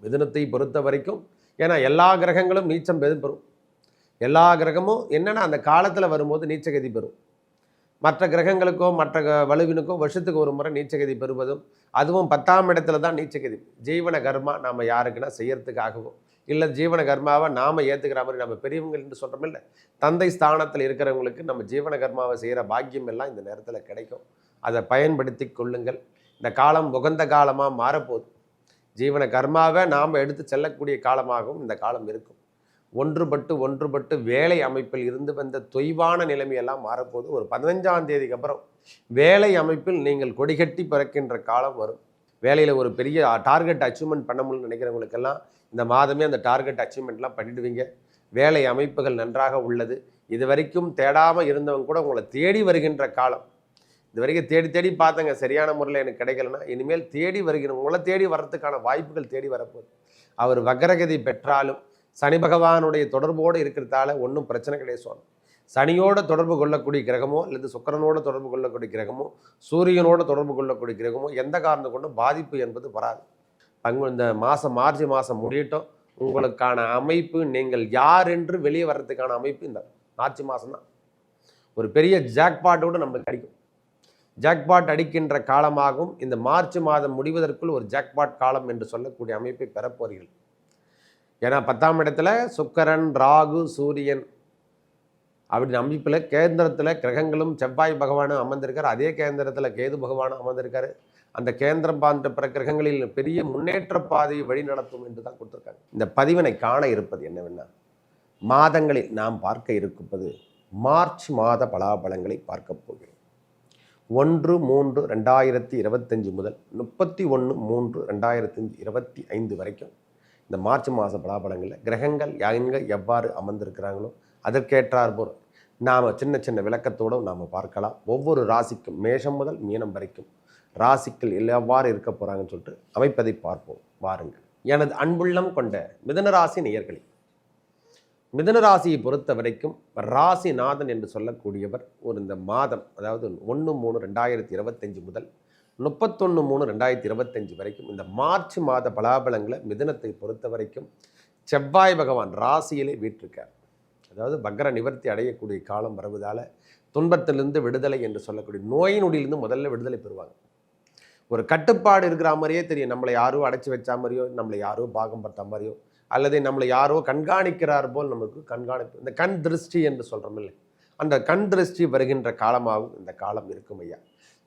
மிதுனத்தை பொறுத்த வரைக்கும், ஏன்னா எல்லா கிரகங்களும் நீச்சம் பெறும். எல்லா கிரகமும் என்னென்னா அந்த காலத்தில் வரும்போது நீச்சகதி பெறும். மற்ற கிரகங்களுக்கோ மற்ற வலுவினுக்கோ வருஷத்துக்கு ஒரு முறை நீச்சகதி பெறுவதும், அதுவும் 10ஆம் இடத்துல தான் நீச்சகதி. ஜீவன கர்மா நாம் யாருக்குன்னா செய்யறதுக்காகவோ, இல்லை ஜீவன கர்மாவை நாம் ஏற்றுக்கிற மாதிரி நம்ம பெரியவங்க என்று சொல்கிறோம் இல்லை, தந்தை ஸ்தானத்தில் இருக்கிறவங்களுக்கு நம்ம ஜீவன கர்மாவை செய்கிற பாக்கியம் எல்லாம் இந்த நேரத்தில் கிடைக்கும். அதை பயன்படுத்தி கொள்ளுங்கள். இந்த காலம் உகந்த காலமாக மாறப்போகுது. ஜீவன கர்மாவை நாம் எடுத்து செல்லக்கூடிய காலமாகவும் இந்த காலம் இருக்கும். ஒன்றுபட்டு வேலை அமைப்பில் இருந்து வந்த தொய்வான நிலைமையெல்லாம் மாறப்போது. ஒரு 15ஆம் தேதிக்கு அப்புறம் வேலை அமைப்பில் நீங்கள் கொடிகட்டி பிறக்கின்ற காலம் வரும். வேலையில் ஒரு பெரிய டார்கெட் அச்சீவ்மெண்ட் பண்ண முடியும்னு நினைக்கிறவங்களுக்கெல்லாம் இந்த மாதமே அந்த டார்கெட் அச்சீவ்மெண்ட்லாம் பண்ணிடுவீங்க. வேலை அமைப்புகள் நன்றாக உள்ளது. இது வரைக்கும் தேடாமல் இருந்தவங்க கூட உங்களை தேடி வருகின்ற காலம். இது வரைக்கும் தேடி பார்த்தங்க, சரியான முறையில் எனக்கு கிடைக்கலன்னா இனிமேல் தேடி வருகிற உங்களை தேடி வர்றதுக்கான வாய்ப்புகள் தேடி வரப்போகுது. அவர் வக்ரகதி பெற்றாலும் சனி பகவானுடைய தொடர்போடு இருக்கிறதால ஒன்றும் பிரச்சனை கிடையாது. சொல்லணும், சனியோட தொடர்பு கொள்ளக்கூடிய கிரகமோ அல்லது சுக்கிரனோட தொடர்பு கொள்ளக்கூடிய கிரகமோ சூரியனோட தொடர்பு கொள்ளக்கூடிய கிரகமோ எந்த காரணம் கொண்டும் பாதிப்பு என்பது வராது. இந்த மார்ச் மாதம் முடியட்டும். உங்களுக்கான அமைப்பு, நீங்கள் யார் என்று வெளியே வர்றதுக்கான அமைப்பு இந்த மார்ச் மாதம் தான். ஒரு பெரிய ஜாக்பாட்டோடு நம்மளுக்கு கிடைக்கும். ஜாக்பாட் அடிக்கின்ற காலமாகவும் இந்த மார்ச் மாதம் முடிவதற்குள் ஒரு ஜாக்பாட் காலம் என்று சொல்லக்கூடிய அமைப்பை பெறப்போறீர்கள். ஏன்னா 10ஆம் இடத்துல சுக்கிரன், ராகு, சூரியன் அப்படின்னு அமைப்பில் கேந்திரத்தில் கிரகங்களும் செவ்வாய் பகவானும் அமர்ந்திருக்கார். அதே கேந்திரத்தில் கேது பகவானும் அமர்ந்திருக்காரு. அந்த கேந்திரம் பார்த்த பிற கிரகங்களில் பெரிய முன்னேற்ற பாதையை வழி நடத்தும் என்று தான் கொடுத்துருக்காங்க. இந்த பதிவினை காண இருப்பது என்னவென்னா, மாதங்களில் நாம் பார்க்க இருப்பது மார்ச் மாத பலாபலங்களை பார்க்க போகிறோம். 1/3/2025 முதல் 31/3/2025 வரைக்கும் இந்த மார்ச் மாத பலாபலங்களில் கிரகங்கள் எங்கே எவ்வாறு அமர்ந்திருக்கிறாங்களோ அதற்கேற்றார் போல் நாம் சின்ன விளக்கத்தோடு நாம் பார்க்கலாம். ஒவ்வொரு ராசிக்கும் மேஷம் முதல் மீனம் வரைக்கும் ராசிகள் எவ்வாறு இருக்க போகிறாங்கன்னு சொல்லிட்டு அமைப்பதை பார்ப்போம். வாருங்கள். எனது அன்புள்ளம் கொண்ட மிதுன ராசி நேயர்களே, மிதுன ராசியை பொறுத்த வரைக்கும் ராசிநாதன் என்று சொல்லக்கூடியவர் ஒரு இந்த மாதம், அதாவது 1/3/2025 முதல் 31/3/2025 வரைக்கும் இந்த மார்ச் மாத பலாபலங்களை மிதுனத்தை பொறுத்த வரைக்கும் செவ்வாய் பகவான் ராசியிலே வீற்றிருக்கார். அதாவது வக்ர நிவர்த்தி அடையக்கூடிய காலம் வருவதால் துன்பத்திலிருந்து விடுதலை என்று சொல்லக்கூடிய நோய் நொடியிலிருந்து முதல்ல விடுதலை பெறுவாங்க. ஒரு கட்டுப்பாடு இருக்கிற மாதிரியே தெரியும். நம்மளை யாரோ அடைச்சி வச்ச மாதிரியோ, நம்மளை யாரோ பாகம் பார்த்த மாதிரியோ, அல்லது நம்மளை யாரோ கண்காணிக்கிறார் போல் நமக்கு கண்காணிப்பு, இந்த கண் திருஷ்டி என்று சொல்கிறோம் இல்லை, அந்த கண் திருஷ்டி வருகின்ற காலமாகவும் இந்த காலம் இருக்கும் ஐயா.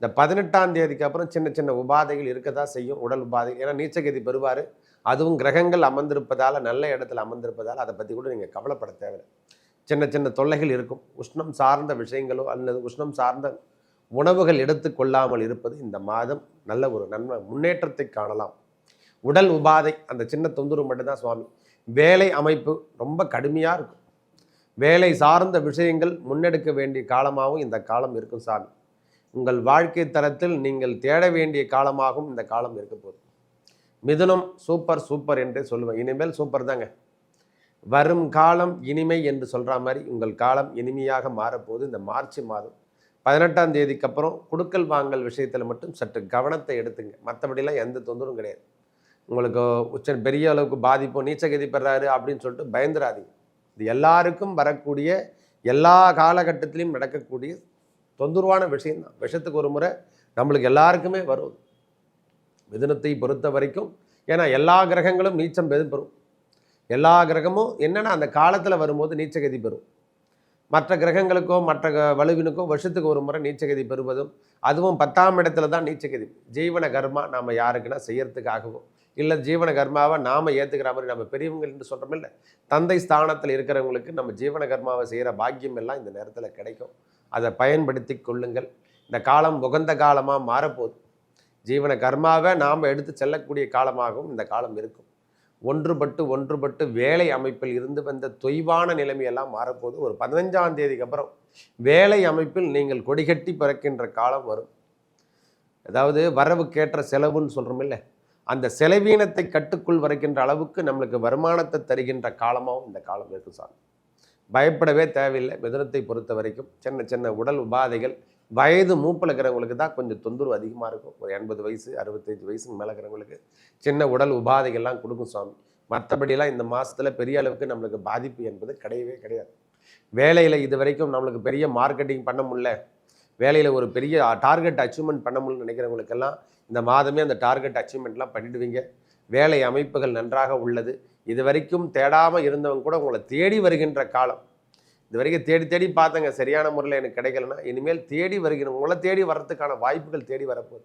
இந்த 18ஆம் தேதிக்கு அப்புறம் சின்ன உபாதைகள் இருக்கதான் செய்யும், உடல் உபாதைகள். ஏன்னா நீச்சகதி பெறுவார். அதுவும் கிரகங்கள் அமர்ந்திருப்பதால், நல்ல இடத்துல அமர்ந்திருப்பதால் அதை பற்றி கூட நீங்கள் கவலைப்பட தேவையில்லை. சின்ன தொல்லைகள் இருக்கும். உஷ்ணம் சார்ந்த விஷயங்களோ அல்லது உஷ்ணம் சார்ந்த உணவுகள் எடுத்துக்கொள்ளாமல் இருப்பது இந்த மாதம் நல்ல ஒரு நன்மை முன்னேற்றத்தை காணலாம். உடல் உபாதை அந்த சின்ன தொந்தரவு மட்டும்தான் சுவாமி. வேலை அமைப்பு ரொம்ப கடுமையாக இருக்கும். வேலை சார்ந்த விஷயங்கள் முன்னெடுக்க வேண்டிய காலமாகவும் இந்த காலம் இருக்கும் சாமி. உங்கள் வாழ்க்கை தரத்தில் நீங்கள் தேட வேண்டிய காலமாகவும் இந்த காலம் இருக்க போகுது. மிதுனம் சூப்பர் என்றே சொல்லுவேன். இனிமேல் சூப்பர் தாங்க. வரும் காலம் இனிமை என்று சொல்கிற மாதிரி உங்கள் காலம் இனிமையாக மாறப்போகுது. இந்த மார்ச் மாதம் 18ஆம் தேதிக்கு அப்புறம் கொடுக்கல் வாங்கல் விஷயத்தில் மட்டும் சற்று கவனத்தை எடுத்துங்க. மற்றபடிலாம் எந்த தொந்தரவும் கிடையாது. உங்களுக்கு பெரிய அளவுக்கு பாதிப்போ நீச்சகதி பெறாரு அப்படின்னு சொல்லிட்டு பயந்துடாதீங்க. இது எல்லாருக்கும் வரக்கூடிய, எல்லா காலகட்டத்திலையும் நடக்கக்கூடிய தொந்தரவான விஷயம்தான். விஷயத்துக்கு ஒரு முறை நம்மளுக்கு எல்லாருக்குமே வரும். மிதுனத்தை பொறுத்த வரைக்கும், ஏன்னா எல்லா கிரகங்களும் நீச்சம் பெறும். எல்லா கிரகமும் என்னென்னா அந்த காலத்தில் வரும்போது நீச்சகதி பெறும். மற்ற கிரகங்களுக்கோ மற்ற வலுவினுக்கோ வருஷத்துக்கு ஒரு முறை நீச்சகதி பெறுவதும், அதுவும் 10ஆம் இடத்துல தான் நீச்சகதி. ஜீவன கர்மா நாம் யாருக்குன்னா செய்யறதுக்காகவோ, இல்லை ஜீவன கர்மாவை நாம் ஏற்றுக்கிற மாதிரி நம்ம பெரியவங்க என்று சொல்கிறோம் இல்லை, தந்தை ஸ்தானத்தில் இருக்கிறவங்களுக்கு நம்ம ஜீவன கர்மாவை செய்கிற பாக்கியம் எல்லாம் இந்த நேரத்தில் கிடைக்கும். அதை பயன்படுத்தி கொள்ளுங்கள். இந்த காலம் உகந்த காலமாக மாறப்போகுது. ஜீவன கர்மாவை நாம் எடுத்து செல்லக்கூடிய காலமாகவும் இந்த காலம் இருக்கும். ஒன்றுபட்டு வேலை அமைப்பில் இருந்து வந்த தொய்வான நிலைமையெல்லாம் மாறப்போது. ஒரு 15ஆம் தேதிக்கு அப்புறம் வேலை அமைப்பில் நீங்கள் கொடிகட்டி பிறக்கின்ற காலம் வரும். அதாவது வரவுக்கேற்ற செலவுன்னு சொல்கிறோம் இல்லை, அந்த செலவீனத்தை கட்டுக்குள் வரைக்கின்ற அளவுக்கு நம்மளுக்கு வருமானத்தை தருகின்ற காலமாகவும் இந்த காலம் இருக்கும் சார். பயப்படவே தேவையில்லை. மிதுனத்தை பொறுத்த வரைக்கும் சின்ன உடல் உபாதைகள் வயது மூப்பில் இருக்கிறவங்களுக்கு தான் கொஞ்சம் தொந்தரவு அதிகமாக இருக்கும். ஒரு 80 வயசு 65 வயசுக்கு மேலே இருக்கிறவங்களுக்கு சின்ன உடல் உபாதைகள்லாம் கொடுக்கும் சுவாமி. மற்றபடிலாம் இந்த மாதத்தில் பெரிய அளவுக்கு நம்மளுக்கு பாதிப்பு என்பது கிடையவே கிடையாது. வேலையில் இது வரைக்கும் நம்மளுக்கு பெரிய மார்க்கெட்டிங் பண்ண முடியல, வேலையில் ஒரு பெரிய டார்கெட் அச்சீவ்மெண்ட் பண்ண முடியலன்னு நினைக்கிறவங்களுக்கெல்லாம் இந்த மாதமே அந்த டார்கெட் அச்சீவ்மெண்ட்லாம் பண்ணிடுவீங்க. வேலை அமைப்புகள் நன்றாக உள்ளது. இது வரைக்கும் தேடாமல் இருந்தவங்க கூட உங்களை தேடி வருகின்ற காலம். இது வரைக்கும் தேடி தேடி பார்த்தங்க, சரியான முறையில் எனக்கு கிடைக்கலன்னா இனிமேல் தேடி வருகிறோம், உங்களை தேடி வர்றதுக்கான வாய்ப்புகள் தேடி வரப்போகுது.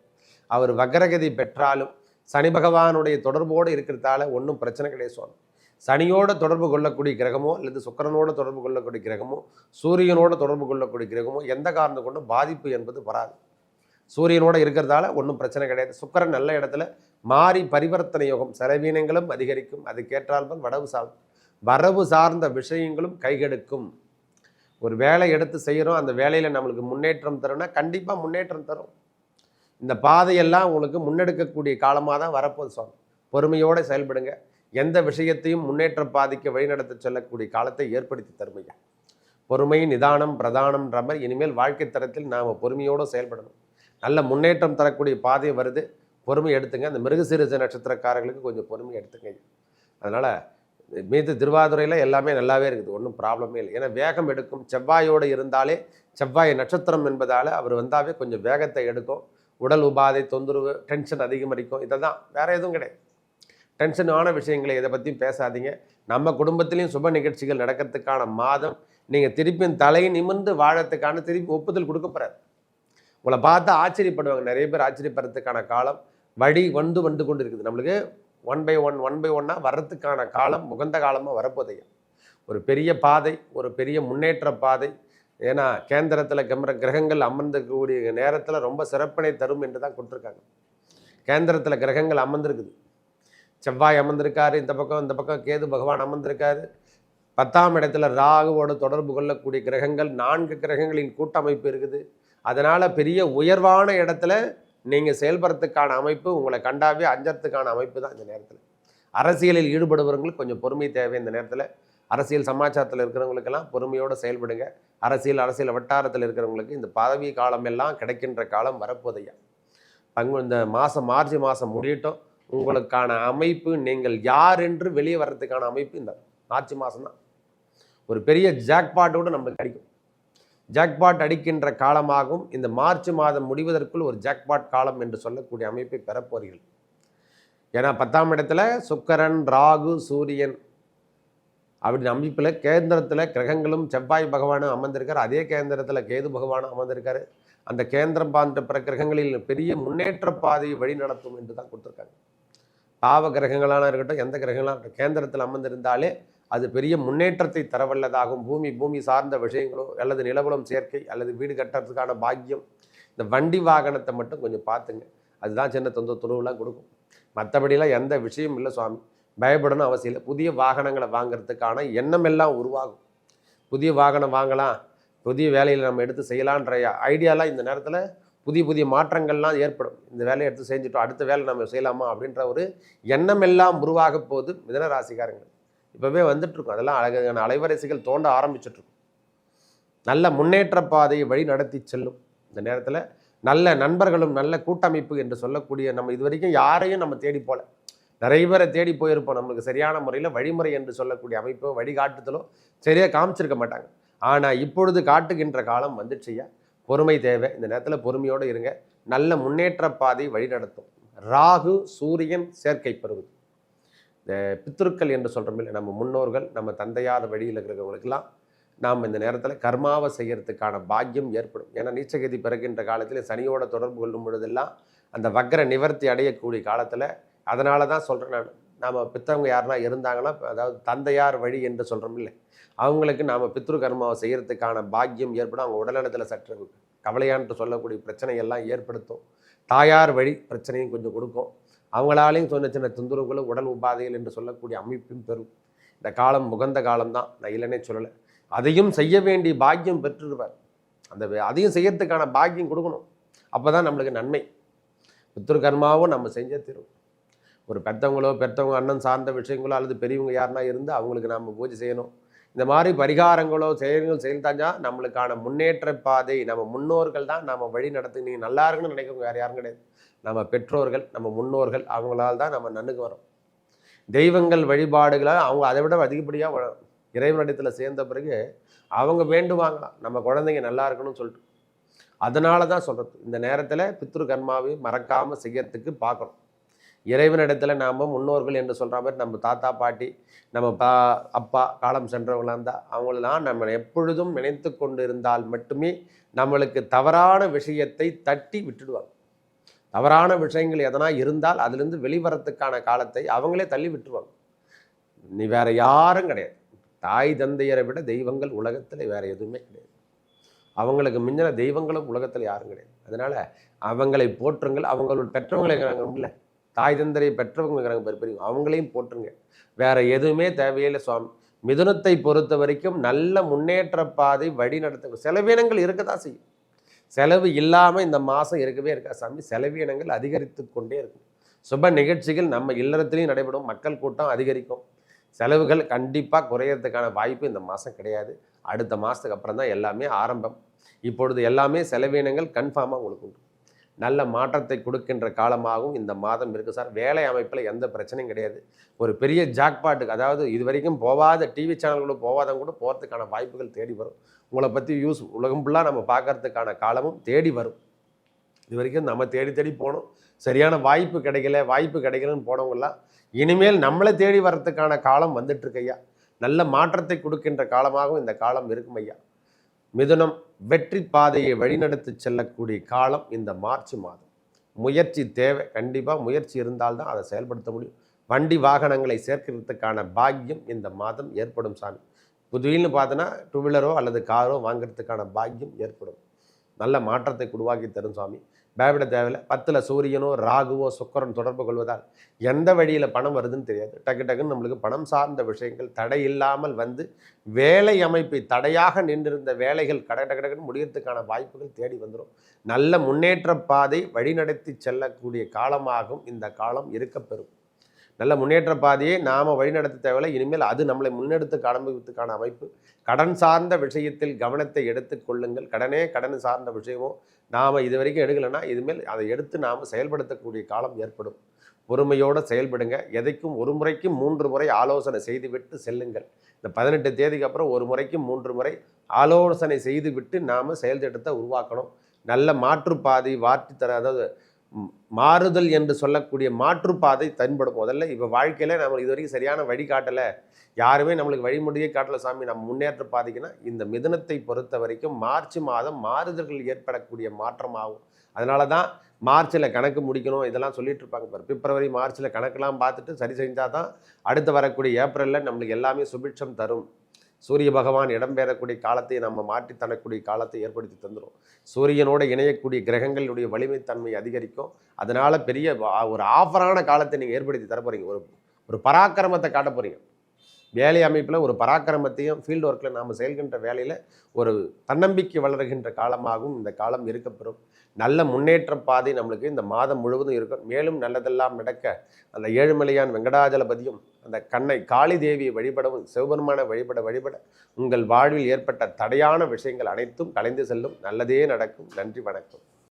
அவர் வக்ரகதி பெற்றாலும் சனி பகவானுடைய தொடர்போடு இருக்கிறதால ஒன்றும் பிரச்சனை கிடையாது சுவாமி. சனியோட தொடர்பு கொள்ளக்கூடிய கிரகமோ அல்லது சுக்கிரனோட தொடர்பு கொள்ளக்கூடிய கிரகமோ சூரியனோட தொடர்பு கொள்ளக்கூடிய கிரகமோ எந்த காரணம் கொண்டும் பாதிப்பு என்பது வராது. சூரியனோட இருக்கிறதால ஒன்றும் பிரச்சனை கிடையாது. சுக்கிரன் நல்ல இடத்துல மாறி பரிவர்த்தனை யோகம், செலவீனங்களும் அதிகரிக்கும். அதுக்கேற்றால்தான் வரவு சார்ந்த விஷயங்களும் கைகெடுக்கும். ஒரு வேலை எடுத்து செய்கிறோம், அந்த வேலையில் நம்மளுக்கு முன்னேற்றம் தரும்னா கண்டிப்பாக முன்னேற்றம் தரும். இந்த பாதையெல்லாம் உங்களுக்கு முன்னெடுக்கக்கூடிய காலமாக தான் வரப்போகுது சுவாமி. பொறுமையோடு செயல்படுங்க. எந்த விஷயத்தையும் முன்னேற்ற பாதைக்கு வழிநடத்த சொல்லக்கூடிய காலத்தை ஏற்படுத்தி தருமையா. பொறுமை நிதானம் பிரதானம்ன்ற மாதிரி இனிமேல் வாழ்க்கை தரத்தில் நாம் பொறுமையோடு செயல்படணும். நல்ல முன்னேற்றம் தரக்கூடிய பாதை வருது, பொறுமை எடுத்துங்க. அந்த மிருகசீரிஷ நட்சத்திரக்காரர்களுக்கு கொஞ்சம் பொறுமை எடுத்துங்க. அதனால் மீது திருவாதுரையில் எல்லாமே நல்லாவே இருக்குது, ஒன்றும் ப்ராப்ளமே இல்லை. ஏன்னா வேகம் எடுக்கும். செவ்வாயோடு இருந்தாலே செவ்வாய் நட்சத்திரம் என்பதால் அவர் வந்தாவே கொஞ்சம் வேகத்தை எடுக்கும். உடல் உபாதை தொந்தரவு டென்ஷன் அதிகமரிக்கும். இதை தான், வேறு எதுவும் கிடையாது. டென்ஷனான விஷயங்களை இதை பற்றியும் பேசாதீங்க. நம்ம குடும்பத்திலையும் சுப நிகழ்ச்சிகள் நடக்கிறதுக்கான மாதம். நீங்கள் திருப்பியும் தலையை நிமிர்ந்து வாழறதுக்கான திருப்பி ஒப்புதல் கொடுக்க போகிறார். உங்களை பார்த்தா ஆச்சரியப்படுவாங்க, நிறைய பேர் ஆச்சரியப்படுறதுக்கான காலம் வழி வந்து கொண்டு இருக்குது. நம்மளுக்கு ஒன் பை ஒன்னாக வர்றதுக்கான காலம் உகந்த காலமாக வரப்போதையா. ஒரு பெரிய பாதை, ஒரு பெரிய முன்னேற்ற பாதை. ஏன்னா கேந்திரத்தில் கிரகங்கள் அமர்ந்திருக்கக்கூடிய நேரத்தில் ரொம்ப சிறப்பினை தரும் என்று தான் கொடுத்துருக்காங்க. கேந்திரத்தில் கிரகங்கள் அமர்ந்திருக்குது. செவ்வாய் அமர்ந்திருக்காரு, இந்த பக்கம் கேது பகவான் அமர்ந்திருக்காரு. 10ஆம் இடத்துல ராகுவோடு தொடர்பு கொள்ளக்கூடிய கிரகங்கள் 4 கிரகங்களின் கூட்டமைப்பு இருக்குது. அதனால் பெரிய உயர்வான இடத்துல நீங்கள் செயல்படுறதுக்கான அமைப்பு, உங்களை கண்டாவே அஞ்சறதுக்கான அமைப்பு தான் இந்த நேரத்தில். அரசியலில் ஈடுபடுபவர்களுக்கு கொஞ்சம் பொறுமை தேவை இந்த நேரத்தில். அரசியல் சமாச்சாரத்தில் இருக்கிறவங்களுக்கெல்லாம் பொறுமையோடு செயல்படுங்க. அரசியல் வட்டாரத்தில் இருக்கிறவங்களுக்கு இந்த பதவி காலம் எல்லாம் கிடைக்கின்ற காலம் வரப்போதையா. இந்த மார்ச் மாதம் முடியட்டும். உங்களுக்கான அமைப்பு, நீங்கள் யார் என்று வெளியே வர்றதுக்கான அமைப்பு இந்த மார்ச் மாதம் தான். ஒரு பெரிய ஜாக்பாட்டோடு நம்மளுக்கு கிடைக்கும். ஜாக்பாட் அடிக்கின்ற காலமாகும். இந்த மார்ச் மாதம் முடிவதற்குள் ஒரு ஜாக்பாட் காலம் என்று சொல்லக்கூடிய அமைப்பை பெறப்போறீர்கள். ஏன்னா 10ஆம் இடத்துல சுக்கிரன் ராகு சூரியன் அப்படின்னு அமைப்பில் கேந்திரத்தில் கிரகங்களும் செவ்வாய் பகவானும் அமர்ந்திருக்கார். அதே கேந்திரத்தில் கேது பகவானும் அமர்ந்திருக்காரு. அந்த கேந்திரம் பான்ற பிற கிரகங்களில் பெரிய முன்னேற்ற பாதையை வழி நடத்தும் என்று தான் கொடுத்துருக்காங்க. பாவ கிரகங்களான இருக்கட்டும், எந்த கிரகங்களாக இருக்கட்டும், கேந்திரத்தில் அமர்ந்திருந்தாலே அது பெரிய முன்னேற்றத்தை தரவல்லதாகும். பூமி சார்ந்த விஷயங்களோ அல்லது நிலவலம் சேர்க்கை அல்லது வீடு கட்டுறதுக்கான பாக்கியம். இந்த வண்டி வாகனத்தை மட்டும் கொஞ்சம் பார்த்துங்க. அதுதான் சின்ன துருவெல்லாம் கொடுக்கும். மற்றபடியெல்லாம் எந்த விஷயம் இல்லை சுவாமி. பயப்படணும் அவசியம் இல்லை. புதிய வாகனங்களை வாங்கிறதுக்கான எண்ணம் எல்லாம் உருவாகும். புதிய வாகனம் வாங்கலாம், புதிய வேலையில் நம்ம எடுத்து செய்யலான்ற ஐடியாலாம் இந்த நேரத்தில் புதிய மாற்றங்கள்லாம் ஏற்படும். இந்த வேலையை எடுத்து செஞ்சுட்டோம், அடுத்த வேலை நம்ம செய்யலாமா அப்படின்ற ஒரு எண்ணம் எல்லாம் உருவாக போது மிதுன ராசிக்காரங்கள். இப்போவே வந்துட்டுருக்கும். அதெல்லாம் அழகான அலைவரிசைகள் தோண்ட ஆரம்பிச்சுட்ருக்கும். நல்ல முன்னேற்ற பாதையை வழி நடத்தி செல்லும். இந்த நேரத்தில் நல்ல நண்பர்களும் நல்ல கூட்டமைப்பு என்று சொல்லக்கூடிய, நம்ம இது வரைக்கும் யாரையும் நம்ம தேடி போகல, நிறைய பேரை தேடி போயிருப்போம். நம்மளுக்கு சரியான முறையில் வழிமுறை என்று சொல்லக்கூடிய அமைப்போ வழிகாட்டுதலோ சரியாக காமிச்சிருக்க மாட்டாங்க. ஆனால் இப்பொழுது காட்டுகின்ற காலம் வந்துடுச்சுயா. பொறுமை தேவை. இந்த நேரத்தில் பொறுமையோடு இருங்க. நல்ல முன்னேற்ற பாதை வழி நடத்தும். ராகு சூரியன் சேர்க்கை பெறுவது, இந்த பித்ருக்கள் என்று சொல்கிறோம் இல்லை, நம்ம முன்னோர்கள், நம்ம தந்தையார் வழியில் இருக்கிறவங்களுக்கெல்லாம் நாம் இந்த நேரத்தில் கர்மாவை செய்கிறதுக்கான பாக்கியம் ஏற்படும். ஏன்னா நீச்சகதி பிறகின்ற காலத்தில் சனியோட தொடர்பு கொள்ளும் பொழுதெல்லாம் அந்த வக்ர நிவர்த்தி அடையக்கூடிய காலத்தில், அதனால தான் சொல்கிறேன் நாம் பித்தவங்க யாருனா இருந்தாங்கன்னா, அதாவது தந்தையார் வழி என்று சொல்கிறோம் இல்லை, அவங்களுக்கு நாம் பித்ரு கர்மாவை செய்கிறதுக்கான பாக்கியம் ஏற்படும். அவங்க உடல்நலத்தில் சற்று கவலையான்ட்டு சொல்லக்கூடிய பிரச்சனையெல்லாம் ஏற்படுத்தும். தாயார் வழி பிரச்சனையும் கொஞ்சம் கொடுக்கும். அவங்களாலையும் சின்ன தொந்தரவுகளும் உடல் உபாதைகள் என்று சொல்லக்கூடிய அமைப்பும் பெறும். இந்த காலம் உகந்த காலம்தான், நான் இல்லைன்னே சொல்லலை. அதையும் செய்ய வேண்டிய பாக்கியம் பெற்றுருவார். அதையும் செய்யறதுக்கான பாக்கியம் கொடுக்கணும். அப்போ தான் நம்மளுக்கு நன்மை. பித்ரு கர்மாவும் நம்ம செஞ்சே தீரும். ஒரு பெற்றவங்க அண்ணன் சார்ந்த விஷயங்களோ அல்லது பெரியவங்க யாருனா இருந்து அவங்களுக்கு நாம் பூஜை செய்யணும். இந்த மாதிரி பரிகாரங்களோ செயல்கள் செயல்தாஞ்சா நம்மளுக்கான முன்னேற்ற பாதை நம்ம முன்னோர்கள் தான் நம்ம வழி நடத்து. நீங்கள் நல்லா இருக்குன்னு நினைக்கிறவங்க வேறு யாரும் கிடையாது. நம்ம பெற்றோர்கள், நம்ம முன்னோர்கள், அவங்களால் தான் நம்ம நன்னுக்கு வரோம். தெய்வங்கள் வழிபாடுகளால் அவங்க அதை விட அதிகப்படியாக இறைவனிடத்தில் சேர்ந்த பிறகு அவங்க வேண்டுவாங்களாம் நம்ம குழந்தைங்க நல்லா இருக்கணும்னு சொல்லிட்டு. அதனால தான் சொல்கிறது, இந்த நேரத்தில் பித்ரு கர்மாவை மறக்காமல் செய்யறதுக்கு பார்க்கணும். இறைவனிடத்தில் நாம் முன்னோர்கள் என்று சொல்கிற மாதிரி நம்ம தாத்தா பாட்டி, நம்ம அப்பா காலம் சென்றவங்களாக இருந்தால் அவங்களெல்லாம் நம்ம எப்பொழுதும் நினைத்து கொண்டு இருந்தால் மட்டுமே நம்மளுக்கு தவறான விஷயத்தை தட்டி விட்டுடுவாங்க. தவறான விஷயங்கள் எதனா இருந்தால் அதுலேருந்து வெளிவரத்துக்கான காலத்தை அவங்களே தள்ளி விட்டுருவாங்க. நீ வேற யாரும் கிடையாது. தாய் தந்தையரை விட தெய்வங்கள் உலகத்தில் வேற எதுவுமே கிடையாது. அவங்களுக்கு மிஞ்சின தெய்வங்களும் உலகத்தில் யாரும் கிடையாது. அதனால் அவங்களை போற்றுங்கள். அவங்களோட பெற்றவங்களை இல்லை, தாய் தந்தரை பெற்றவங்க பெரிய அவங்களையும் போற்றுங்க. வேற எதுவுமே தேவையில்லை சுவாமி. மிதுனத்தை பொறுத்த வரைக்கும் நல்ல முன்னேற்ற பாதை வழி நடத்த செலவினங்கள் இருக்க தான் செய்யும். செலவு இல்லாமல் இந்த மாதம் இருக்கவே இருக்கா சாமி. செலவினங்கள் அதிகரித்து கொண்டே இருக்கும். சுப நிகழ்ச்சிகள் நம்ம இல்லறத்துலையும் நடைபெறும். மக்கள் கூட்டம் அதிகரிக்கும். செலவுகள் கண்டிப்பாக குறையறதுக்கான வாய்ப்பு இந்த மாதம் கிடையாது. அடுத்த மாதத்துக்கு அப்புறம் தான் எல்லாமே ஆரம்பம். இப்பொழுது எல்லாமே செலவினங்கள் கன்ஃபார்மாக உங்களுக்கு உண்டு. நல்ல மாற்றத்தை கொடுக்கின்ற காலமாகவும் இந்த மாதம் இருக்குது சார். வேலை அமைப்பில் எந்த பிரச்சனையும் கிடையாது. ஒரு பெரிய ஜாக்பாட்டுக்கு, அதாவது இது வரைக்கும் போகாத டிவி சேனல்களும் போகாதவங்க கூட போகிறதுக்கான வாய்ப்புகள் தேடி வரும். உங்களை பற்றி உலகம் ஃபுல்லாக நம்ம பார்க்கறதுக்கான காலமும் தேடி வரும். இது வரைக்கும் நம்ம தேடி தேடி போனோம், சரியான வாய்ப்பு கிடைக்கலன்னு போனவங்களாம் இனிமேல் நம்மளை தேடி வர்றதுக்கான காலம் வந்துட்டுருக்கு ஐயா. நல்ல மாற்றத்தை கொடுக்கின்ற காலமாகவும் இந்த காலம் இருக்கும் ஐயா. மிதுனம் வெற்றி பாதையை வழிநடத்தி செல்லக்கூடிய காலம் இந்த மார்ச் மாதம். முயற்சி தேவை. கண்டிப்பாக முயற்சி இருந்தால்தான் அதை செயல்படுத்த முடியும். வண்டி வாகனங்களை சேர்க்கிறதுக்கான பாக்கியம் இந்த மாதம் ஏற்படும் சாமி. புதுவில்னு பார்த்தோன்னா டூ வீலரோ அல்லது காரோ வாங்கிறதுக்கான பாக்கியம் ஏற்படும். நல்ல மாற்றத்தை உருவாக்கி தரும் சாமி. பயப்பட தேவையில்லை. 10ல் சூரியனோ ராகுவோ சுக்கிரன் தொடர்பு கொள்வதால் எந்த வழியில் பணம் வருதுன்னு தெரியாது. டக்குன்னு நம்மளுக்கு பணம் சார்ந்த விஷயங்கள் தடை இல்லாமல் வந்து வேலை அமைப்பை தடையாக நின்றிருந்த வேலைகள் கடகடன்னு முடியறதுக்கான வாய்ப்புகள் தேடி வந்துடும். நல்ல முன்னேற்ற பாதை வழிநடத்தி செல்லக்கூடிய காலமாகவும் இந்த காலம் இருக்கப்பெறும். நல்ல முன்னேற்ற பாதையை நாம் வழிநடத்த தேவையில்லை. இனிமேல் அது நம்மளை முன்னெடுத்து ஆரம்பிப்பதற்கான அமைப்பு. கடன் சார்ந்த விஷயத்தில் கவனத்தை எடுத்து கொள்ளுங்கள். கடன் சார்ந்த விஷயமோ நாம் இது வரைக்கும் எடுக்கலைன்னா இதுமேல் அதை எடுத்து நாம் செயல்படுத்தக்கூடிய காலம் ஏற்படும். பொறுமையோடு செயல்படுங்க. எதைக்கும் ஒரு முறைக்கு 3 முறை ஆலோசனை செய்துவிட்டு செல்லுங்கள். இந்த 18 தேதிக்கு அப்புறம் ஒரு முறைக்கு 3 முறை ஆலோசனை செய்துவிட்டு நாம் செயல் திட்டத்தை உருவாக்கணும். நல்ல மாற்றுப்பாதை அதாவது மாறுதல் என்று சொல்லக்கூடிய மாற்றுப்பாதை தென்படும். முதல்ல இப்போ வாழ்க்கையில் நம்ம இது வரைக்கும் சரியான வழி காட்டலை, யாருமே நம்மளுக்கு வழிமுறையே காட்டலை சாமி, நம்ம முன்னேற்ற பாதைக்குன்னா இந்த மிதுனத்தை பொறுத்த வரைக்கும் மார்ச் மாதம் மாறுதல்கள் ஏற்படக்கூடிய மாற்றமாகும். அதனால தான் மார்ச்சில் கணக்கு முடிக்கணும் இதெல்லாம் சொல்லிட்டு இருப்பாங்க பாரு. பிப்ரவரி மார்ச்சில் கணக்கெல்லாம் பார்த்துட்டு சரி செஞ்சால் தான் அடுத்து வரக்கூடிய ஏப்ரலில் நம்மளுக்கு எல்லாமே சுபிட்சம் தரும். சூரிய பகவான் இடம்பெறக்கூடிய காலத்தை நம்ம மாற்றி தரக்கூடிய காலத்தை ஏற்படுத்தி தந்துடும். சூரியனோடு இணையக்கூடிய கிரகங்களுடைய வலிமைத்தன்மை அதிகரிக்கும். அதனால் பெரிய ஒரு ஆஃபரான காலத்தை நீங்கள் ஏற்படுத்தி தர போகிறீங்க. ஒரு பராக்கிரமத்தை காட்ட போகிறீங்க. வேலை அமைப்பில் ஒரு பராக்கிரமத்தையும் ஃபீல்டு ஒர்க்கில் நாம் செயல்கின்ற வேலையில் ஒரு தன்னம்பிக்கை வளர்கின்ற காலமாகவும் இந்த காலம் இருக்கப்பெறும். நல்ல முன்னேற்ற பாதை நம்மளுக்கு இந்த மாதம் முழுவதும் இருக்கும். மேலும் நல்லதெல்லாம் நடக்க அந்த ஏழுமலையான் வெங்கடாஜலபதியும் அந்த கண்ணை காளி தேவியை வழிபடவும் சிவபெருமான வழிபட உங்கள் வாழ்வில் ஏற்பட்ட தடையான விஷயங்கள் அனைத்தும் கலைந்து செல்லும். நல்லதே நடக்கும். நன்றி, வணக்கம்.